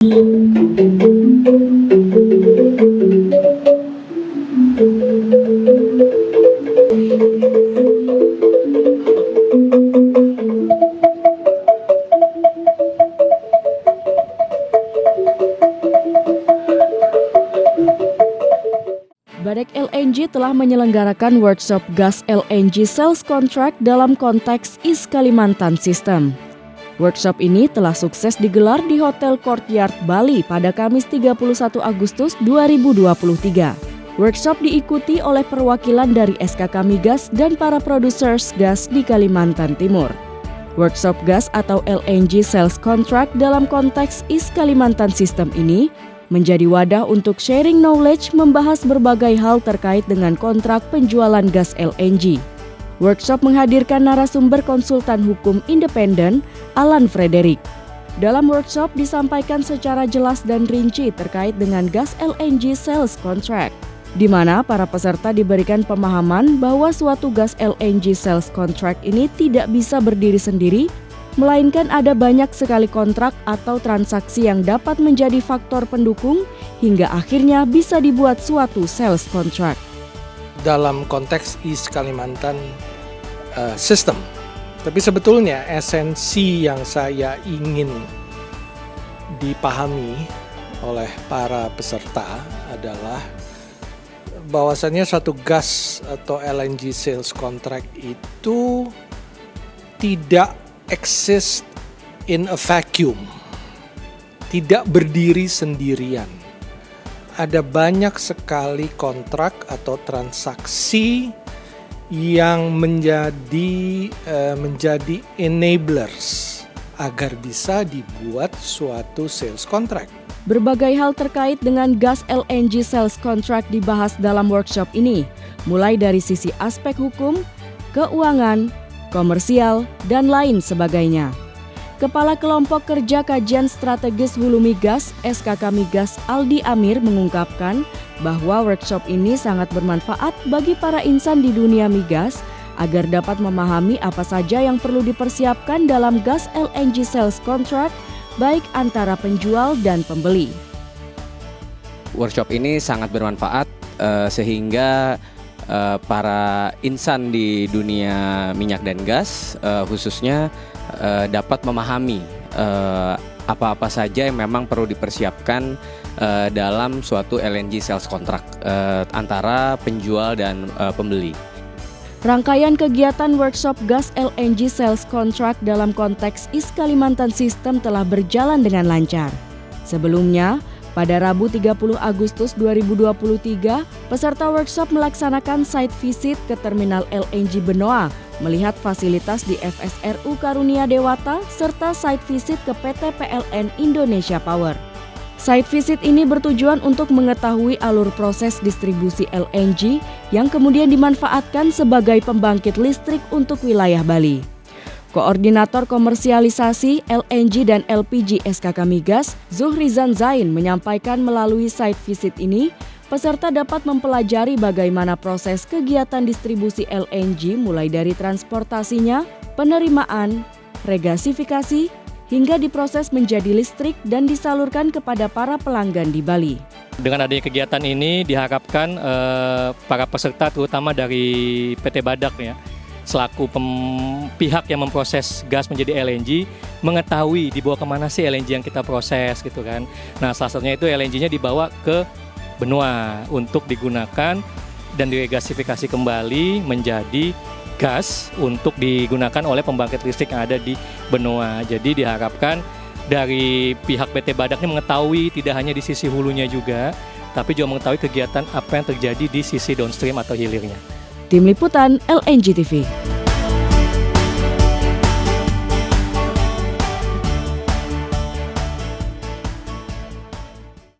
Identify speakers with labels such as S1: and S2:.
S1: Badek LNG telah menyelenggarakan workshop gas LNG sales contract dalam konteks East Kalimantan System. Workshop ini telah sukses digelar di Hotel Courtyard Bali pada Kamis 31 Agustus 2023. Workshop diikuti oleh perwakilan dari SKK Migas dan para producers gas di Kalimantan Timur. Workshop gas atau LNG sales contract dalam konteks East Kalimantan System ini menjadi wadah untuk sharing knowledge membahas berbagai hal terkait dengan kontrak penjualan gas LNG. Workshop menghadirkan narasumber konsultan hukum independen, Alan Frederick. Dalam workshop disampaikan secara jelas dan rinci terkait dengan gas LNG sales contract, di mana para peserta diberikan pemahaman bahwa suatu gas LNG sales contract ini tidak bisa berdiri sendiri, melainkan ada banyak sekali kontrak atau transaksi yang dapat menjadi faktor pendukung hingga akhirnya bisa dibuat suatu sales contract.
S2: Dalam konteks East Kalimantan System, tapi sebetulnya esensi yang saya ingin dipahami oleh para peserta adalah bahwasannya suatu gas atau LNG sales contract itu tidak exist in a vacuum, tidak berdiri sendirian. Ada banyak sekali kontrak atau transaksi yang menjadi enablers agar bisa dibuat suatu sales contract.
S1: Berbagai hal terkait dengan gas LNG sales contract dibahas dalam workshop ini, mulai dari sisi aspek hukum, keuangan, komersial, dan lain sebagainya. Kepala Kelompok Kerja Kajian Strategis Hulu Migas, SKK Migas Aldi Amir mengungkapkan bahwa workshop ini sangat bermanfaat bagi para insan di dunia migas agar dapat memahami apa saja yang perlu dipersiapkan dalam gas LNG sales contract, baik antara penjual dan pembeli.
S3: Workshop ini sangat bermanfaat sehingga para insan di dunia minyak dan gas khususnya dapat memahami apa-apa saja yang memang perlu dipersiapkan dalam suatu LNG sales contract antara penjual dan pembeli.
S1: Rangkaian kegiatan workshop gas LNG sales contract dalam konteks East Kalimantan System telah berjalan dengan lancar. Sebelumnya, pada Rabu 30 Agustus 2023, peserta workshop melaksanakan site visit ke Terminal LNG Benoa, melihat fasilitas di FSRU Karunia Dewata, serta site visit ke PT PLN Indonesia Power. Site visit ini bertujuan untuk mengetahui alur proses distribusi LNG yang kemudian dimanfaatkan sebagai pembangkit listrik untuk wilayah Bali. Koordinator Komersialisasi LNG dan LPG SKK Migas, Zuhrizan Zain, menyampaikan melalui site visit ini, peserta dapat mempelajari bagaimana proses kegiatan distribusi LNG mulai dari transportasinya, penerimaan, regasifikasi, hingga diproses menjadi listrik dan disalurkan kepada para pelanggan di Bali.
S4: Dengan adanya kegiatan ini diharapkan para peserta terutama dari PT Badak ya, selaku pihak yang memproses gas menjadi LNG mengetahui dibawa kemana sih LNG yang kita proses gitu kan. Nah salah satunya itu LNG-nya dibawa ke benua untuk digunakan dan diregasifikasi kembali menjadi gas untuk digunakan oleh pembangkit listrik yang ada di benua. Jadi diharapkan dari pihak PT Badak ini mengetahui tidak hanya di sisi hulunya juga, tapi juga mengetahui kegiatan apa yang terjadi di sisi downstream atau hilirnya.
S1: Tim Liputan LNG TV.